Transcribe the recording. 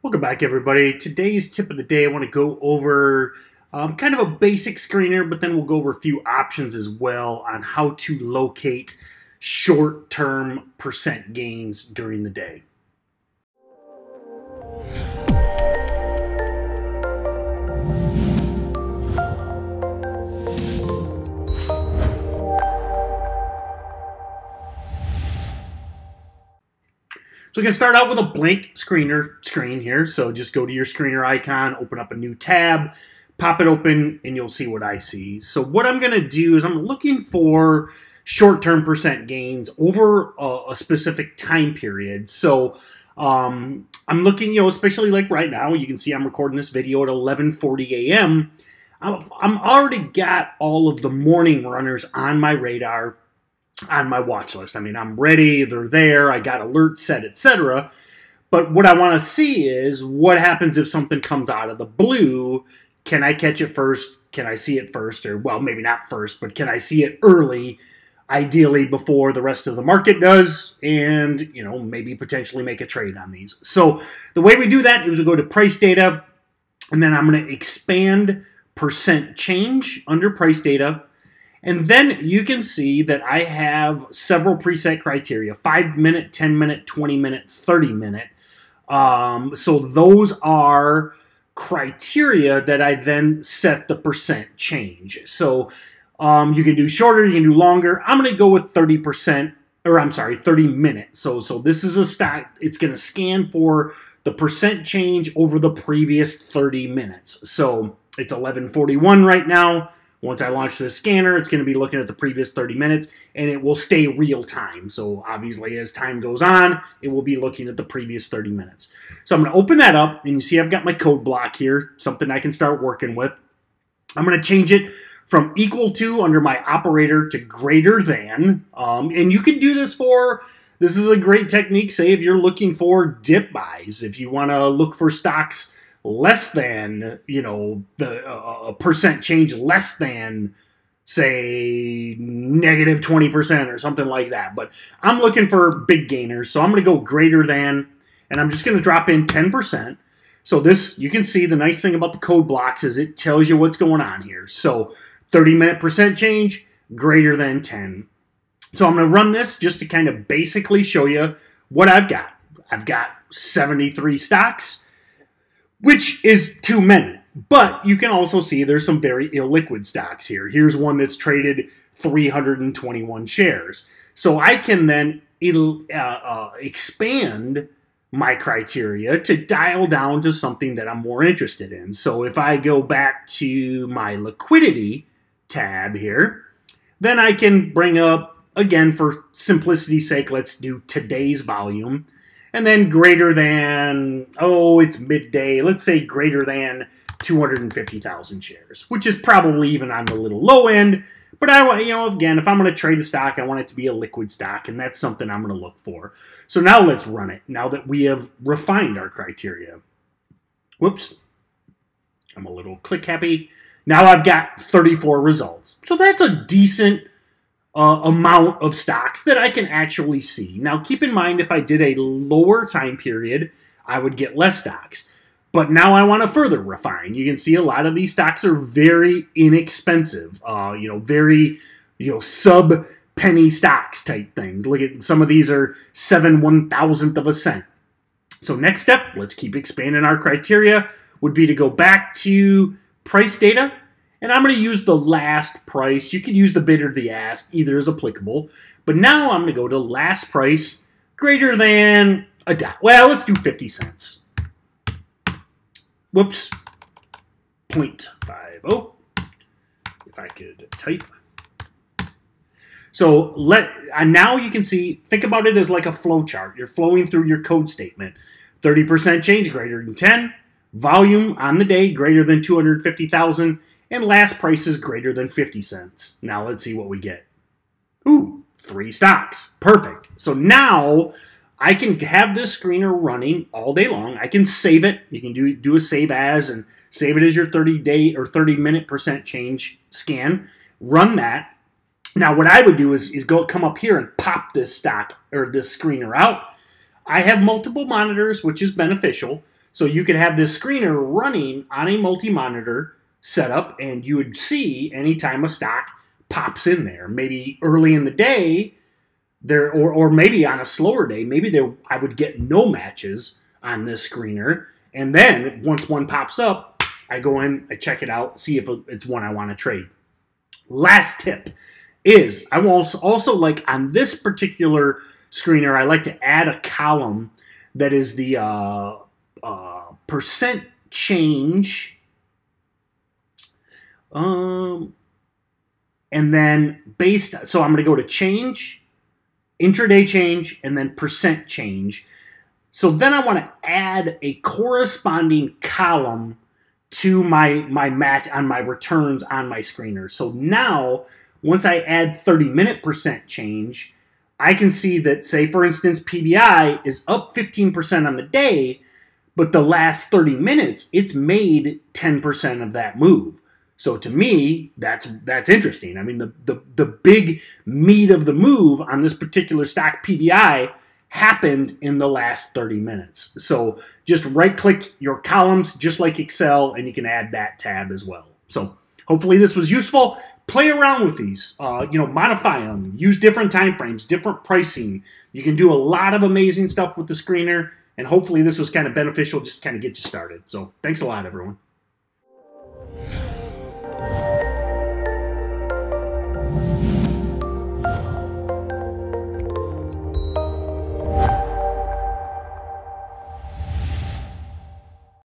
Welcome back, everybody. Today's tip of the day, I want to go over kind of a basic screener, but then we'll go over a few options as well on how to locate short-term percent gains during the day. So we're going to start out with a blank screen here. So just go to your screener icon, open up a new tab, pop it open, and you'll see what I see. So what I'm going to do is I'm looking for short-term percent gains over a specific time period. So I'm looking, especially like right now, you can see I'm recording this video at 11:40 a.m. I'm already got all of the morning runners on my radar, on my watch list. I mean, I'm ready, they're there, I got alerts set, etc. But what I want to see is what happens if something comes out of the blue. Can I catch it first? Can I see it first? Or, well, maybe not first, but can I see it early, ideally before the rest of the market does, and, maybe potentially make a trade on these. So the way we do that is we go to price data, and then I'm going to expand percent change under price data. And then you can see that I have several preset criteria: 5-minute, 10-minute, 20-minute, 30-minute. So those are criteria that I then set the percent change. So you can do shorter, you can do longer. I'm going to go with 30%, or I'm sorry, 30 minutes. So this is a stock. It's going to scan for the percent change over the previous 30 minutes. So it's 11:41 right now. Once I launch the scanner, it's going to be looking at the previous 30 minutes, and it will stay real time. So obviously, as time goes on, it will be looking at the previous 30 minutes. So I'm going to open that up, and you see I've got my code block here, something I can start working with. I'm going to change it from equal to under my operator to greater than. And you can do this this is a great technique, say, if you're looking for dip buys, if you want to look for stocks less than, a percent change less than, say, negative 20% or something like that. But I'm looking for big gainers, so I'm going to go greater than, and I'm just going to drop in 10%. So this, you can see the nice thing about the code blocks is it tells you what's going on here. So 30-minute percent change, greater than 10. So I'm going to run this just to kind of basically show you what I've got. I've got 73 stocks, which is too many. But you can also see there's some very illiquid stocks here. Here's one that's traded 321 shares. So I can then expand my criteria to dial down to something that I'm more interested in. So if I go back to my liquidity tab here, then I can bring up, again, for simplicity's sake, let's do today's volume. And then greater than, it's midday, let's say greater than 250,000 shares, which is probably even on the little low end. But again, if I'm going to trade a stock, I want it to be a liquid stock, and that's something I'm going to look for. So now let's run it, now that we have refined our criteria. Whoops. I'm a little click happy. Now I've got 34 results. So that's a decent amount of stocks that I can actually see. Now, keep in mind, if I did a lower time period, I would get less stocks. But now I want to further refine. You can see a lot of these stocks are very inexpensive, very, sub-penny stocks type things. Look at some of these are 1/7,000th of a cent. So next step, let's keep expanding our criteria, would be to go back to price data. And I'm going to use the last price. You can use the bid or the ask. Either is applicable. But now I'm going to go to last price greater than $1. Well, let's do 50 cents. Whoops. 0.50. If I could type. So now you can see, think about it as like a flow chart. You're flowing through your code statement. 30% change greater than 10. Volume on the day greater than 250,000. And last price is greater than 50 cents. Now let's see what we get. Ooh, 3 stocks. Perfect. So now I can have this screener running all day long. I can save it. You can do a save as and save it as your 30-day or 30-minute percent change scan. Run that. Now what I would do is come up here and pop this stock or this screener out. I have multiple monitors, which is beneficial. So you could have this screener running on a multi-monitor setup, and you would see anytime a stock pops in there. Maybe early in the day, or maybe on a slower day, maybe I would get no matches on this screener. And then once one pops up, I go in, I check it out, see if it's one I want to trade. Last tip is I will also like on this particular screener, I like to add a column that is the percent change. And then so I'm going to go to change, intraday change, and then percent change. So then I want to add a corresponding column to my match on my returns on my screener. So now, once I add 30-minute percent change, I can see that, say, for instance, PBI is up 15% on the day, but the last 30 minutes, it's made 10% of that move. So to me, that's interesting. I mean, the big meat of the move on this particular stock PBI happened in the last 30 minutes. So just right-click your columns, just like Excel, and you can add that tab as well. So hopefully this was useful. Play around with these, modify them, use different time frames, different pricing. You can do a lot of amazing stuff with the screener, and hopefully this was kind of beneficial, just kind of get you started. So thanks a lot, everyone.